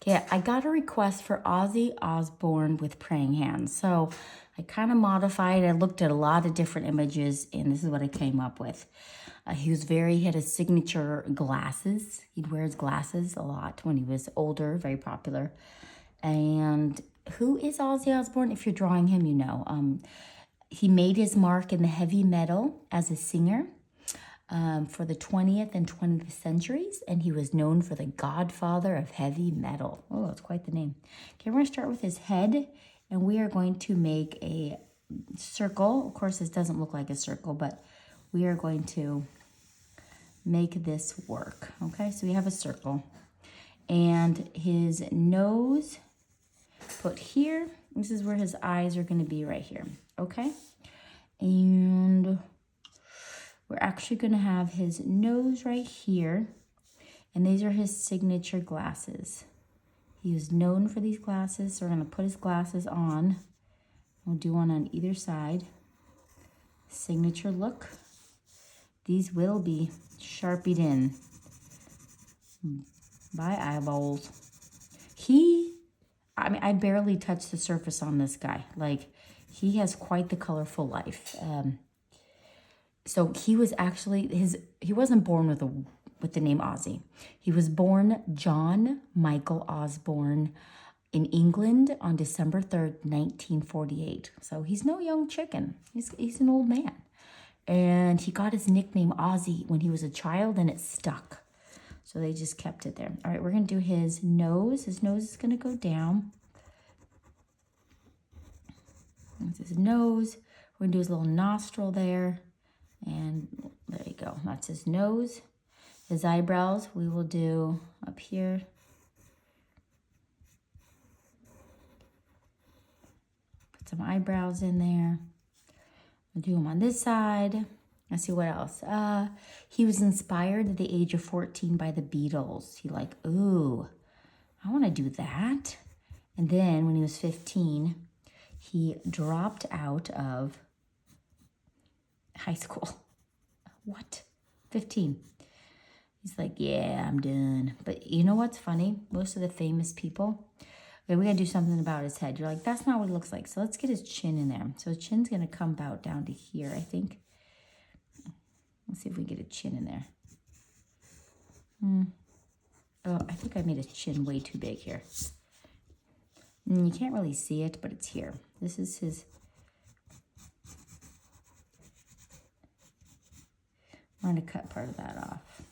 Yeah, I got a request for Ozzy Osbourne with praying hands. So I kind of modified. I looked at a lot of different images, and this is what I came up with. He had his signature glasses. He'd wear his glasses a lot when he was older, very popular. And who is Ozzy Osbourne? If you're drawing him, you know. He made his mark in the heavy metal as a singer for the 20th and 20th centuries, and he was known for the godfather of heavy metal. Oh, that's quite the name. Okay, we're going to start with his head, and we are going to make a circle. Of course, this doesn't look like a circle, but we are going to make this work. Okay, so we have a circle, and his nose put here. This is where his eyes are going to be, right here. Okay, and we're actually going to have his nose right here, and these are his signature glasses. He is known for these glasses, so we're going to put his glasses on. We'll do one on either side. Signature look. These will be sharpied in by eyeballs. I barely touched the surface on this guy. Like, he has quite the colorful life. So he was actually, he wasn't born with the name Ozzy. He was born John Michael Osborne in England on December 3rd, 1948. So he's no young chicken. He's an old man. And he got his nickname Ozzy when he was a child, and it stuck. So they just kept it there. All right, we're going to do his nose. His nose is going to go down. That's his nose. We're going to do his little nostril there. And there you go. That's his nose. His eyebrows, we will do up here. Put some eyebrows in there. We'll do them on this side. Let's see what else. He was inspired at the age of 14 by the Beatles. He like, ooh, I want to do that. And then when he was 15, he dropped out of high school. What? 15. He's like, yeah, I'm done. But you know what's funny? Most of the famous people, okay, we got to do something about his head. You're like, that's not what it looks like. So let's get his chin in there. So his chin's going to come about down to here, I think. Let's see if we can get a chin in there. Oh, I think I made his chin way too big here. You can't really see it, but it's here. This is his. I'm going to cut part of that off.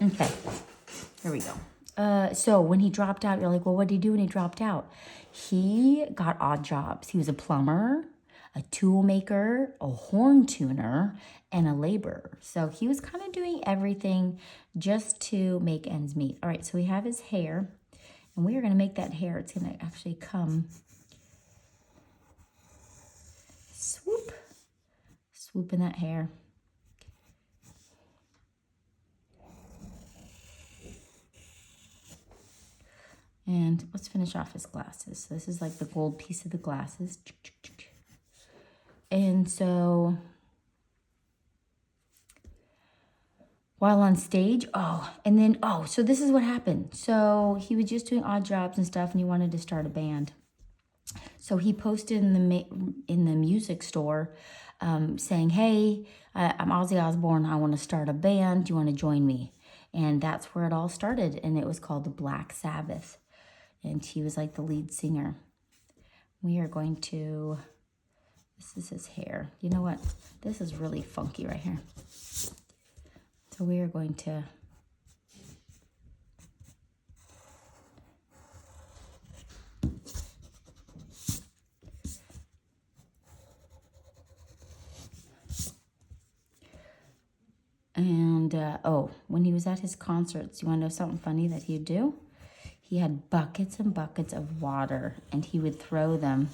Okay, here we go. So when he dropped out, you're like, well, what did he do when he dropped out? He got odd jobs. He was a plumber, a tool maker, a horn tuner, and a laborer. So he was kind of doing everything just to make ends meet. All right, so we have his hair, and we are going to make that hair. It's going to actually come, swoop in that hair. And let's finish off his glasses. So this is like the gold piece of the glasses. And so while on stage, so this is what happened. So he was just doing odd jobs and stuff, and he wanted to start a band. So he posted in the music store saying, hey, I'm Ozzy Osbourne. I want to start a band. Do you want to join me? And that's where it all started. And it was called the Black Sabbath. And he was like the lead singer. We are going to, this is his hair. You know what? This is really funky right here. So we are going to, when he was at his concerts, you want to know something funny that he'd do? He had buckets and buckets of water, and he would throw them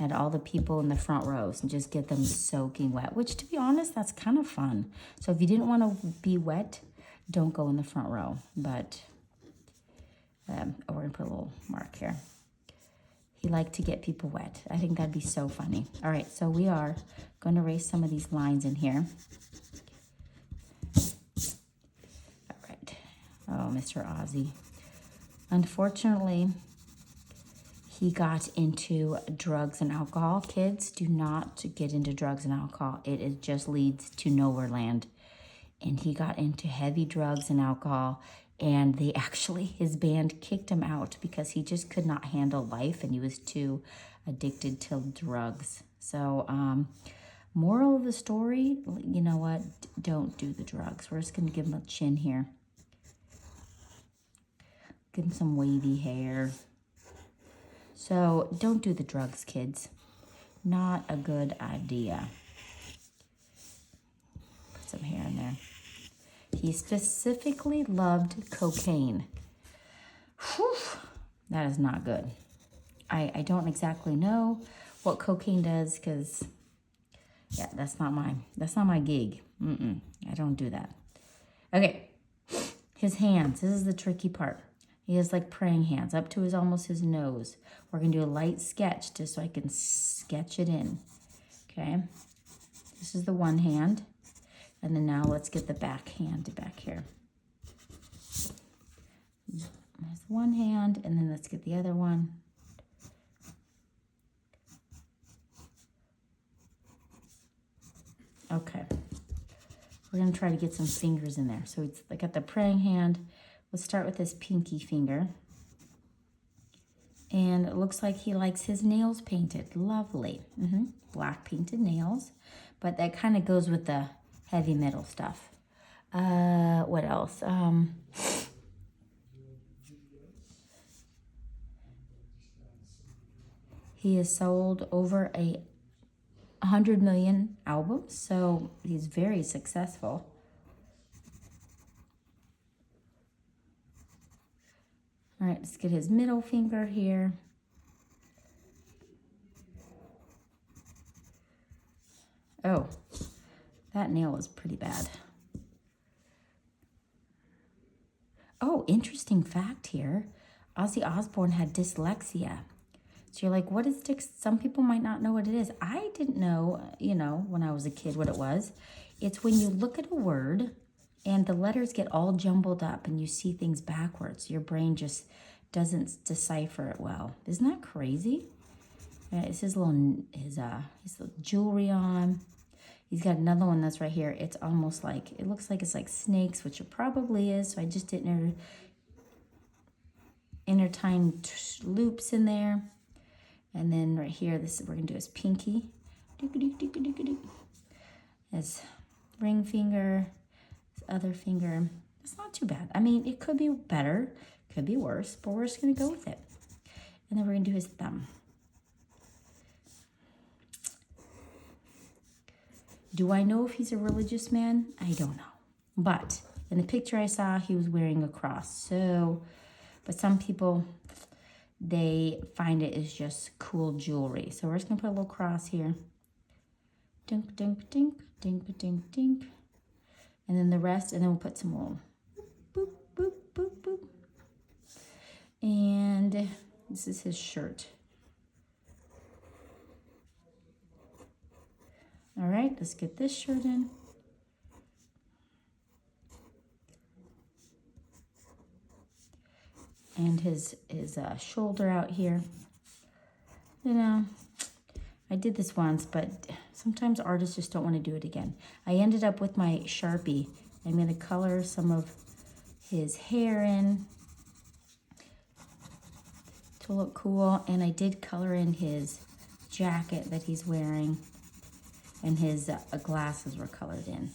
at all the people in the front rows and just get them soaking wet, which, to be honest, that's kind of fun. So if you didn't want to be wet, don't go in the front row. But we're going to put a little mark here. he liked to get people wet. I think that'd be so funny. All right, so we are going to erase some of these lines in here. All right. Oh, Mr. Ozzy. Unfortunately, he got into drugs and alcohol. Kids, do not get into drugs and alcohol. It just leads to nowhere land. And he got into heavy drugs and alcohol, and they actually, his band kicked him out because he just could not handle life and he was too addicted to drugs. So, moral of the story, you know what? Don't do the drugs. We're just going to give him a chin here. Give him some wavy hair. So, don't do the drugs, kids. Not a good idea. Put some hair in there. He specifically loved cocaine. Whew, that is not good. I don't exactly know what cocaine does because, yeah, that's not my gig. I don't do that. Okay, his hands. This is the tricky part. He has like praying hands up to almost his nose. We're going to do a light sketch just so I can sketch it in. Okay, this is the one hand. And then now let's get the back hand back here. There's one hand, and then let's get the other one. Okay. We're going to try to get some fingers in there. So it's like at the praying hand. Let's start with this pinky finger. And it looks like he likes his nails painted. Lovely. Black painted nails. But that kind of goes with the heavy metal stuff. What else? He has sold over 100 million albums, so he's very successful. All right, let's get his middle finger here. Oh, that nail is pretty bad. Oh, interesting fact here. Ozzy Osbourne had dyslexia. So you're like, what is some people might not know what it is. I didn't know, when I was a kid what it was. It's when you look at a word and the letters get all jumbled up and you see things backwards. Your brain just doesn't decipher it well. Isn't that crazy? It's his little jewelry on. He's got another one that's right here. It's almost like, it looks like it's like snakes, which it probably is. So I just didn't intertwine loops in there. And then right here, we're going to do his pinky. His ring finger, his other finger. It's not too bad. I mean, it could be better, could be worse, but we're just going to go with it. And then we're going to do his thumb. Do I know if he's a religious man? I don't know. But in the picture I saw, he was wearing a cross. So, but some people, they find it as just cool jewelry. So we're just going to put a little cross here. Dink, dink, dink, dink, dink, dink. And then the rest, and then we'll put some little boop, boop, boop, boop. And this is his shirt. All right, let's get this shirt in. And his shoulder out here. I did this once, but sometimes artists just don't want to do it again. I ended up with my Sharpie. I'm going to color some of his hair in to look cool. And I did color in his jacket that he's wearing. And his glasses were colored in.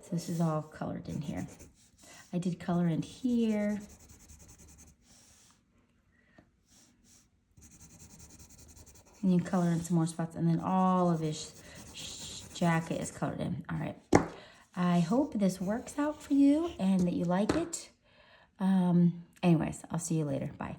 So this is all colored in here. I did color in here. And you color in some more spots. And then all of his jacket is colored in. All right. I hope this works out for you and that you like it. Anyways, I'll see you later. Bye.